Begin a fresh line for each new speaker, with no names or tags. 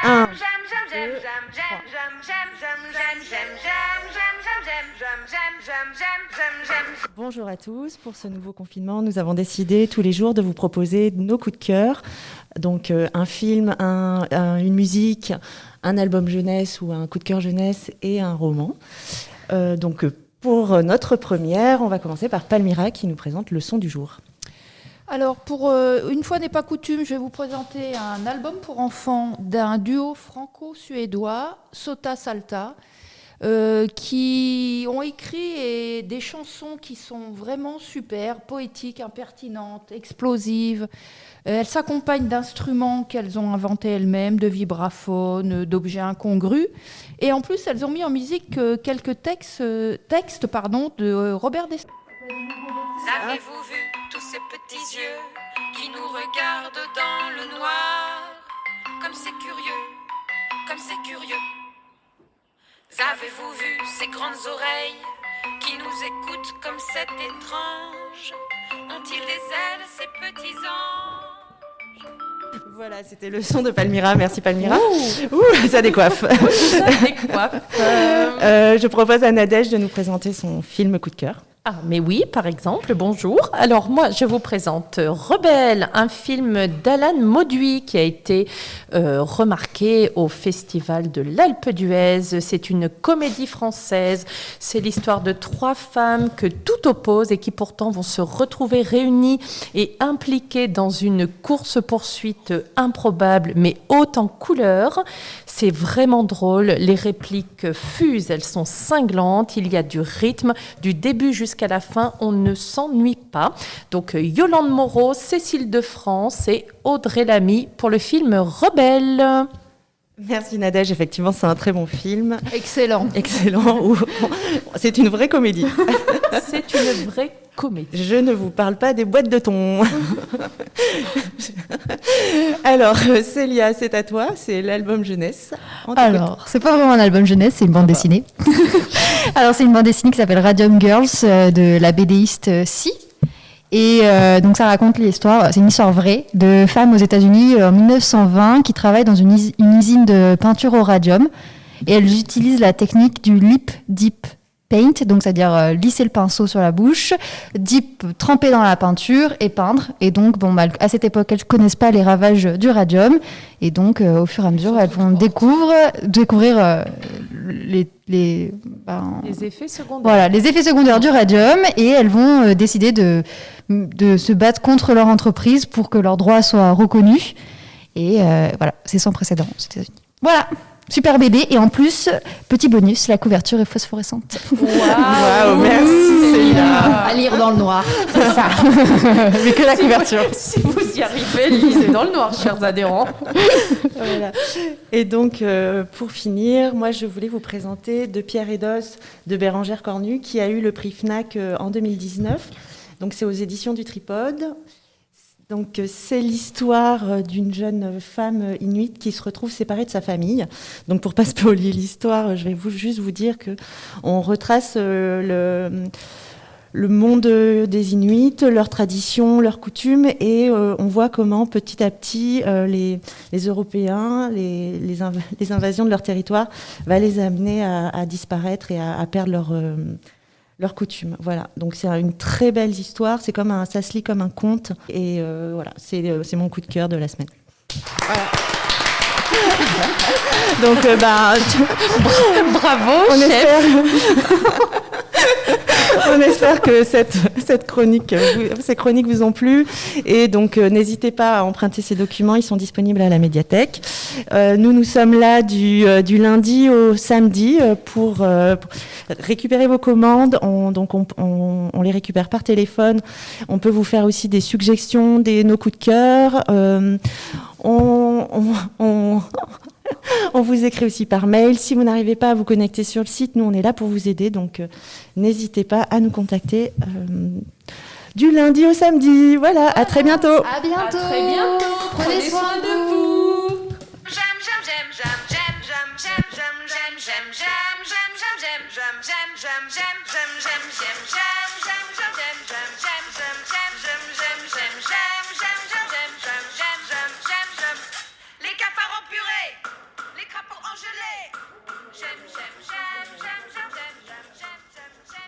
Un, bonjour à tous. Pour ce nouveau confinement, nous avons décidé tous les jours de vous proposer nos coups de cœur. Donc un film, une musique, un album jeunesse ou un coup de cœur jeunesse et un roman. Pour notre première, on va commencer par Palmyra qui nous présente le son du jour.
Alors, pour une fois n'est pas coutume, je vais vous présenter un album pour enfants d'un duo franco-suédois, Sota Salta, qui ont écrit des chansons qui sont vraiment super, poétiques, impertinentes, explosives. Elles s'accompagnent d'instruments qu'elles ont inventés elles-mêmes, de vibraphones, d'objets incongrus. Et en plus, elles ont mis en musique quelques textes de Robert Descamps.
Avez-vous vu tous ces petits yeux qui nous regardent dans le noir? Comme c'est curieux, comme c'est curieux. Avez-vous vu ces grandes oreilles qui nous écoutent comme c'est étrange? Ont-ils des ailes, ces petits anges?
Voilà, c'était le son de Palmyra. Merci Palmyra. Ouh, ça décoiffe.
Ça décoiffe.
Je propose à Nadège de nous présenter son film coup de cœur.
Ah, mais oui, par exemple, bonjour. Alors moi, je vous présente Rebelle, un film d'Alan Mauduit qui a été remarqué au Festival de l'Alpe d'Huez. C'est une comédie française. C'est l'histoire de 3 femmes que tout oppose et qui pourtant vont se retrouver réunies et impliquées dans une course-poursuite improbable mais haute en couleurs. C'est vraiment drôle. Les répliques fusent, elles sont cinglantes. Il y a du rythme, du début jusqu'à la fin, on ne s'ennuie pas. Donc Yolande Moreau, Cécile de France et Audrey Lamy pour le film Rebelle.
Merci Nadège, effectivement c'est un très bon film.
Excellent.
C'est une vraie comédie.
C'est une vraie comédie.
Je ne vous parle pas des boîtes de thon. Alors Célia, c'est à toi, c'est l'album jeunesse.
Alors, c'est pas vraiment un album jeunesse, c'est une bande dessinée. Alors, c'est une bande dessinée qui s'appelle Radium Girls de la BDiste Si. Et donc, ça raconte l'histoire, c'est une histoire vraie de femmes aux États-Unis en 1920 qui travaillent dans une usine de peinture au radium. Et elles utilisent la technique du lip dip paint, donc c'est-à-dire lisser le pinceau sur la bouche, tremper dans la peinture et peindre. Et donc, à cette époque, elles ne connaissent pas les ravages du radium. Et donc, au fur et à mesure, elles vont découvrir les
effets secondaires.
Voilà, les effets secondaires du radium. Et elles vont décider de se battre contre leur entreprise pour que leurs droits soient reconnus. Et voilà, c'est sans précédent aux États-Unis. Voilà. Super bébé, et en plus, petit bonus, la couverture est phosphorescente.
Waouh, merci Célia.
À lire dans le noir.
C'est ça. Mais que la couverture.
Si vous y arrivez, lisez dans le noir, chers adhérents.
Voilà. Et donc, pour finir, moi, je voulais vous présenter De Pierre et d'Os de Bérengère Cornu, qui a eu le prix FNAC en 2019. Donc, c'est aux éditions du Tripode. Donc, c'est l'histoire d'une jeune femme inuite qui se retrouve séparée de sa famille. Donc, pour ne pas spoiler l'histoire, je vais juste vous dire qu'on retrace le monde des Inuits, leurs traditions, leurs coutumes, et on voit comment petit à petit les Européens, les invasions de leur territoire va les amener à disparaître et à perdre leurs coutumes. Voilà. Donc c'est une très belle histoire, ça se lit comme un conte, et voilà, c'est mon coup de cœur de la semaine. Voilà. Donc
bravo,
on espère que ces chroniques vous ont plu, et donc n'hésitez pas à emprunter ces documents, ils sont disponibles à la médiathèque. Nous sommes là du lundi au samedi pour récupérer vos commandes. On les récupère par téléphone. On peut vous faire aussi des suggestions, nos coups de cœur. On vous écrit aussi par mail. Si vous n'arrivez pas à vous connecter sur le site, nous, on est là pour vous aider. Donc, n'hésitez pas à nous contacter du lundi au samedi. Voilà, à très bientôt.
À bientôt.
À très bientôt. Prenez soin de vous.
J'aime